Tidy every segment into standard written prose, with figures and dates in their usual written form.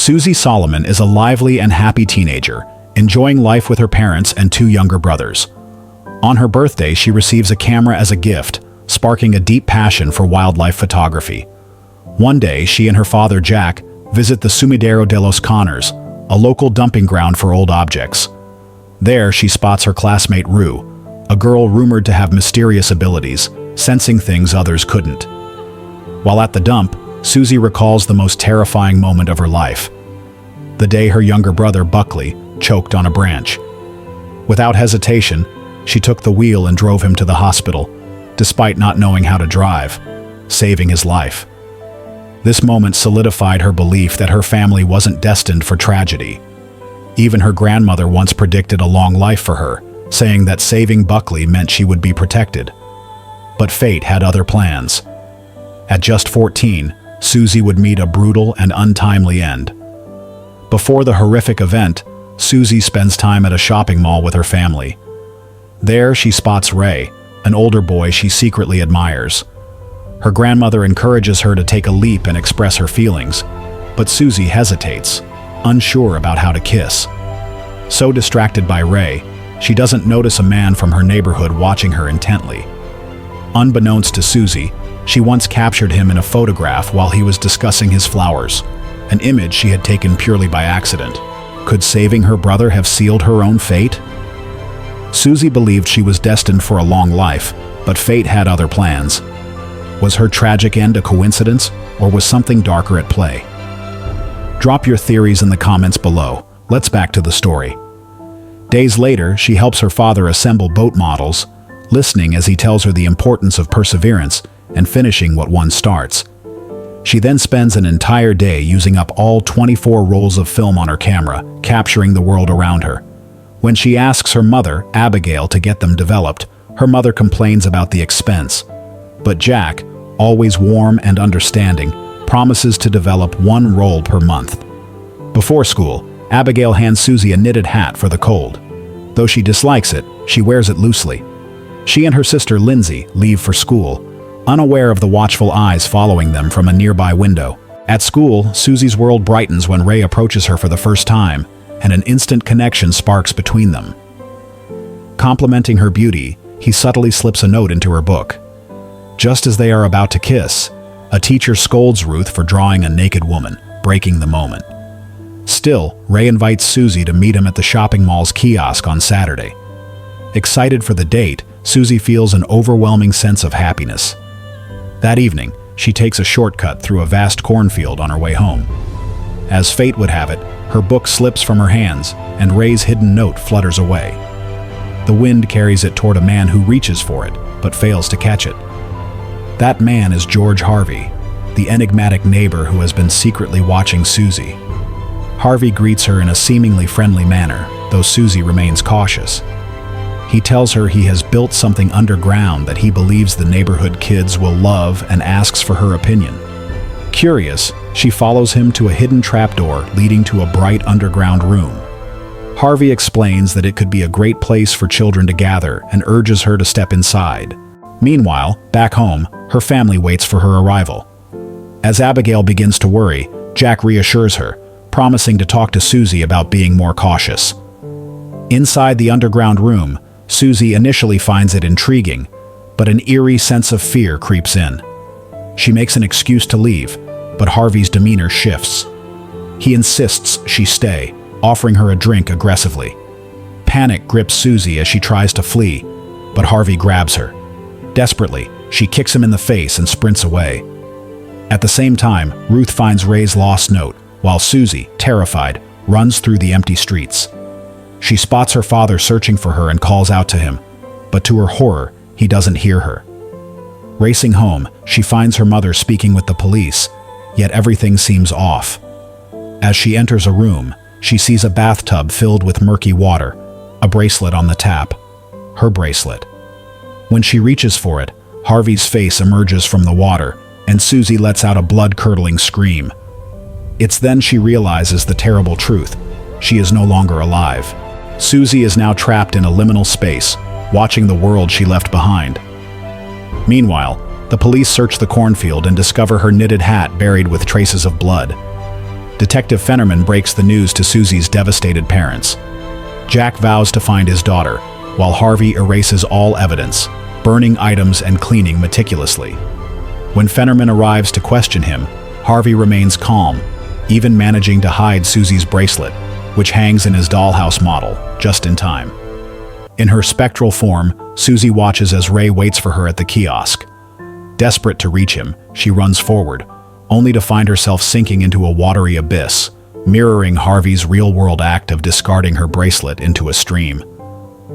Susie Solomon is a lively and happy teenager, enjoying life with her parents and two younger brothers. On her birthday, she receives a camera as a gift, sparking a deep passion for wildlife photography. One day, she and her father, Jack, visit the Sumidero de los Conors, a local dumping ground for old objects. There, she spots her classmate Rue, a girl rumored to have mysterious abilities, sensing things others couldn't. While at the dump, Susie recalls the most terrifying moment of her life: the day her younger brother, Buckley, choked on a branch. Without hesitation, she took the wheel and drove him to the hospital, despite not knowing how to drive, saving his life. This moment solidified her belief that her family wasn't destined for tragedy. Even her grandmother once predicted a long life for her, saying that saving Buckley meant she would be protected. But fate had other plans. At just 14, Susie would meet a brutal and untimely end. Before the horrific event, Susie spends time at a shopping mall with her family. There, she spots Ray, an older boy she secretly admires. Her grandmother encourages her to take a leap and express her feelings, but Susie hesitates, unsure about how to kiss. So distracted by Ray, she doesn't notice a man from her neighborhood watching her intently. Unbeknownst to Susie, she once captured him in a photograph while he was discussing his flowers, an image she had taken purely by accident. Could saving her brother have sealed her own fate? Susie believed she was destined for a long life, but fate had other plans. Was her tragic end a coincidence, or was something darker at play? Drop your theories in the comments below. Let's back to the story. Days later, she helps her father assemble boat models, listening as he tells her the importance of perseverance and finishing what one starts. She then spends an entire day using up all 24 rolls of film on her camera, capturing the world around her. When she asks her mother, Abigail, to get them developed, her mother complains about the expense. But Jack, always warm and understanding, promises to develop one roll per month. Before school, Abigail hands Susie a knitted hat for the cold. Though she dislikes it, she wears it loosely. She and her sister Lindsay leave for school, unaware of the watchful eyes following them from a nearby window. At school, Susie's world brightens when Ray approaches her for the first time, and an instant connection sparks between them. Complimenting her beauty, he subtly slips a note into her book. Just as they are about to kiss, a teacher scolds Ruth for drawing a naked woman, breaking the moment. Still, Ray invites Susie to meet him at the shopping mall's kiosk on Saturday. Excited for the date, Susie feels an overwhelming sense of happiness. That evening, she takes a shortcut through a vast cornfield on her way home. As fate would have it, her book slips from her hands, and Ray's hidden note flutters away. The wind carries it toward a man who reaches for it, but fails to catch it. That man is George Harvey, the enigmatic neighbor who has been secretly watching Susie. Harvey greets her in a seemingly friendly manner, though Susie remains cautious. He tells her he has built something underground that he believes the neighborhood kids will love and asks for her opinion. Curious, she follows him to a hidden trapdoor leading to a bright underground room. Harvey explains that it could be a great place for children to gather and urges her to step inside. Meanwhile, back home, her family waits for her arrival. As Abigail begins to worry, Jack reassures her, promising to talk to Susie about being more cautious. Inside the underground room, Susie initially finds it intriguing, but an eerie sense of fear creeps in. She makes an excuse to leave, but Harvey's demeanor shifts. He insists she stay, offering her a drink aggressively. Panic grips Susie as she tries to flee, but Harvey grabs her. Desperately, she kicks him in the face and sprints away. At the same time, Ruth finds Ray's lost note, while Susie, terrified, runs through the empty streets. She spots her father searching for her and calls out to him, but to her horror, he doesn't hear her. Racing home, she finds her mother speaking with the police, yet everything seems off. As she enters a room, she sees a bathtub filled with murky water, a bracelet on the tap. Her bracelet. When she reaches for it, Harvey's face emerges from the water, and Susie lets out a blood-curdling scream. It's then she realizes the terrible truth. She is no longer alive. Susie is now trapped in a liminal space, watching the world she left behind. Meanwhile, the police search the cornfield and discover her knitted hat buried with traces of blood. Detective Fennerman breaks the news to Susie's devastated parents. Jack vows to find his daughter, while Harvey erases all evidence, burning items and cleaning meticulously. When Fennerman arrives to question him, Harvey remains calm, even managing to hide Susie's bracelet, which hangs in his dollhouse model, just in time. In her spectral form, Susie watches as Ray waits for her at the kiosk. Desperate to reach him, she runs forward, only to find herself sinking into a watery abyss, mirroring Harvey's real-world act of discarding her bracelet into a stream.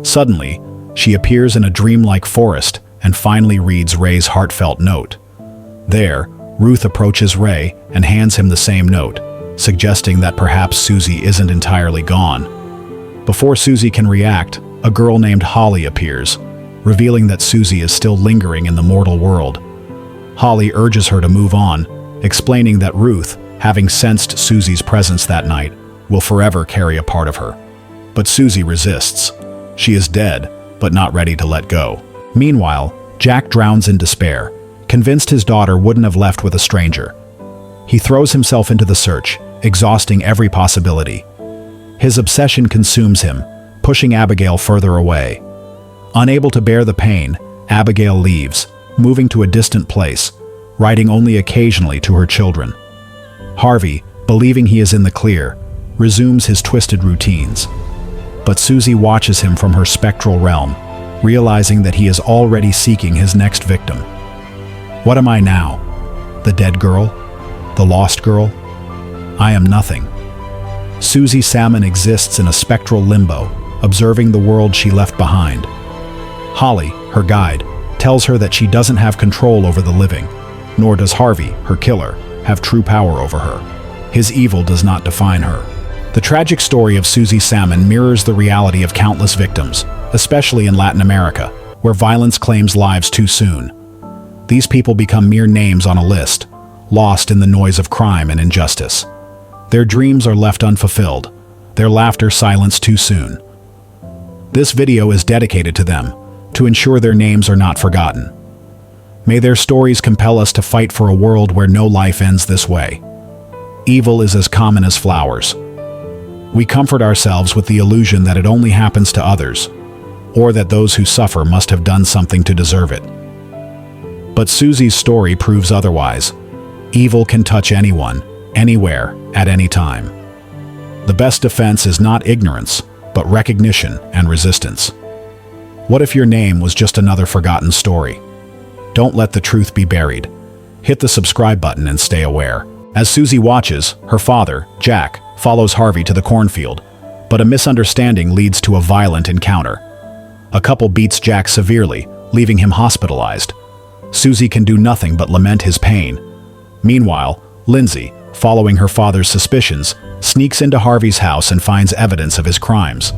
Suddenly, she appears in a dreamlike forest and finally reads Ray's heartfelt note. There, Ruth approaches Ray and hands him the same note, suggesting that perhaps Susie isn't entirely gone. Before Susie can react, a girl named Holly appears, revealing that Susie is still lingering in the mortal world. Holly urges her to move on, explaining that Ruth, having sensed Susie's presence that night, will forever carry a part of her. But Susie resists. She is dead, but not ready to let go. Meanwhile, Jack drowns in despair, convinced his daughter wouldn't have left with a stranger. He throws himself into the search, exhausting every possibility. His obsession consumes him, pushing Abigail further away. Unable to bear the pain, Abigail leaves, moving to a distant place, writing only occasionally to her children. Harvey, believing he is in the clear, resumes his twisted routines. But Susie watches him from her spectral realm, realizing that he is already seeking his next victim. What am I now? The dead girl? The lost girl? I am nothing. Susie Salmon exists in a spectral limbo, observing the world she left behind. Holly, her guide, tells her that she doesn't have control over the living, nor does Harvey, her killer, have true power over her. His evil does not define her. The tragic story of Susie Salmon mirrors the reality of countless victims, especially in Latin America, where violence claims lives too soon. These people become mere names on a list, lost in the noise of crime and injustice. Their dreams are left unfulfilled, their laughter silenced too soon. This video is dedicated to them, to ensure their names are not forgotten. May their stories compel us to fight for a world where no life ends this way. Evil is as common as flowers. We comfort ourselves with the illusion that it only happens to others, or that those who suffer must have done something to deserve it. But Susie's story proves otherwise. Evil can touch anyone, anywhere, at any time. The best defense is not ignorance, but recognition and resistance. What if your name was just another forgotten story? Don't let the truth be buried. Hit the subscribe button and stay aware. As Susie watches, her father, Jack, follows Harvey to the cornfield, but a misunderstanding leads to a violent encounter. A couple beats Jack severely, leaving him hospitalized. Susie can do nothing but lament his pain. Meanwhile, Lindsay, following her father's suspicions, sneaks into Harvey's house and finds evidence of his crimes.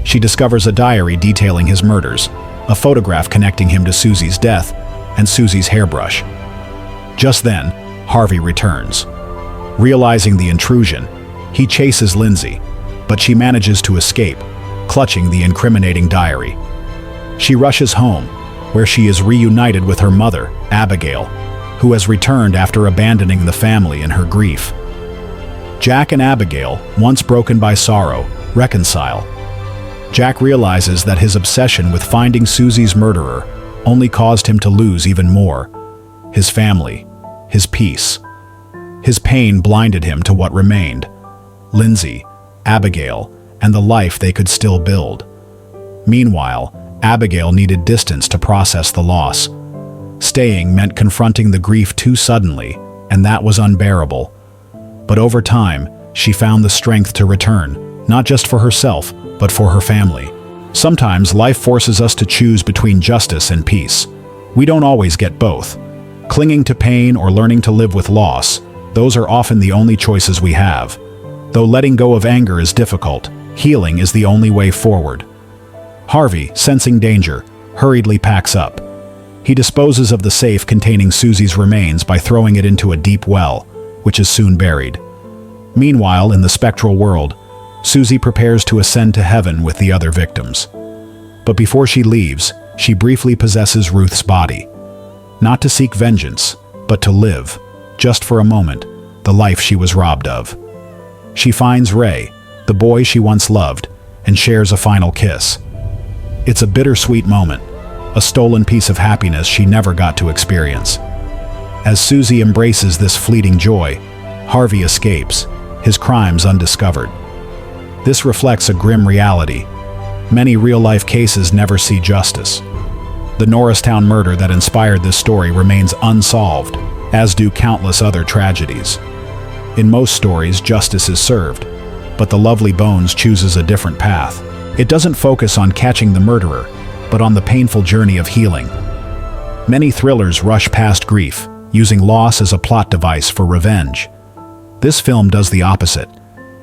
She discovers a diary detailing his murders, a photograph connecting him to Susie's death, and Susie's hairbrush. Just then, Harvey returns. Realizing the intrusion, he chases Lindsay, but she manages to escape, clutching the incriminating diary. She rushes home, where she is reunited with her mother, Abigail, who has returned after abandoning the family in her grief. Jack and Abigail, once broken by sorrow, reconcile. Jack realizes that his obsession with finding Susie's murderer only caused him to lose even more: his family, his peace. His pain blinded him to what remained: Lindsay, Abigail, and the life they could still build. Meanwhile, Abigail needed distance to process the loss. Staying meant confronting the grief too suddenly, and that was unbearable. But over time, she found the strength to return, not just for herself, but for her family. Sometimes life forces us to choose between justice and peace. We don't always get both. Clinging to pain or learning to live with loss, those are often the only choices we have. Though letting go of anger is difficult, healing is the only way forward. Harvey, sensing danger, hurriedly packs up. He disposes of the safe containing Susie's remains by throwing it into a deep well, which is soon buried. Meanwhile, in the spectral world, Susie prepares to ascend to heaven with the other victims. But before she leaves, she briefly possesses Ruth's body. Not to seek vengeance, but to live, just for a moment, the life she was robbed of. She finds Ray, the boy she once loved, and shares a final kiss. It's a bittersweet moment, a stolen piece of happiness she never got to experience. As Susie embraces this fleeting joy, Harvey escapes, his crimes undiscovered. This reflects a grim reality. Many real-life cases never see justice. The Norristown murder that inspired this story remains unsolved, as do countless other tragedies. In most stories, justice is served, but The Lovely Bones chooses a different path. It doesn't focus on catching the murderer, but on the painful journey of healing. Many thrillers rush past grief, using loss as a plot device for revenge. This film does the opposite.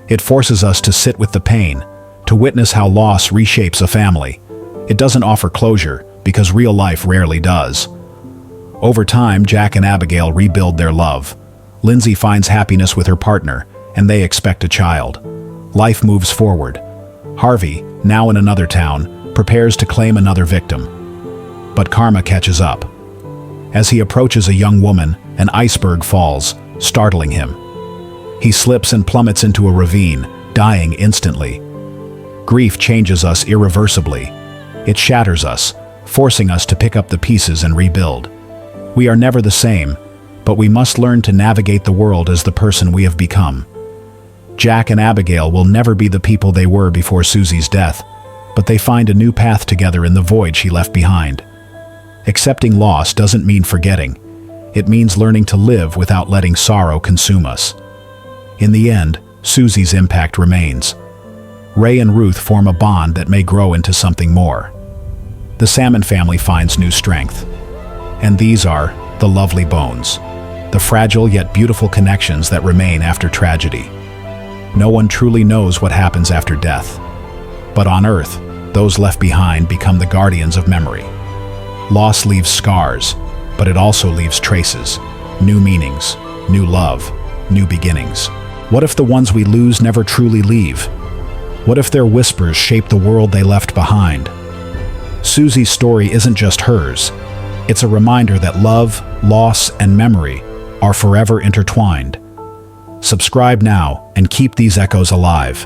It forces us to sit with the pain, to witness how loss reshapes a family. It doesn't offer closure, because real life rarely does. Over time, Jack and Abigail rebuild their love. Lindsay finds happiness with her partner, and they expect a child. Life moves forward. Harvey, now in another town, prepares to claim another victim. But karma catches up. As he approaches a young woman, an iceberg falls, startling him. He slips and plummets into a ravine, dying instantly. Grief changes us irreversibly. It shatters us, forcing us to pick up the pieces and rebuild. We are never the same, but we must learn to navigate the world as the person we have become. Jack and Abigail will never be the people they were before Susie's death, but they find a new path together in the void she left behind. Accepting loss doesn't mean forgetting. It means learning to live without letting sorrow consume us. In the end, Susie's impact remains. Ray and Ruth form a bond that may grow into something more. The Salmon family finds new strength. And these are The Lovely Bones, the fragile yet beautiful connections that remain after tragedy. No one truly knows what happens after death. But on Earth, those left behind become the guardians of memory. Loss leaves scars, but it also leaves traces, new meanings, new love, new beginnings. What if the ones we lose never truly leave? What if their whispers shape the world they left behind? Susie's story isn't just hers. It's a reminder that love, loss, and memory are forever intertwined. Subscribe now and keep these echoes alive.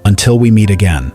Until we meet again.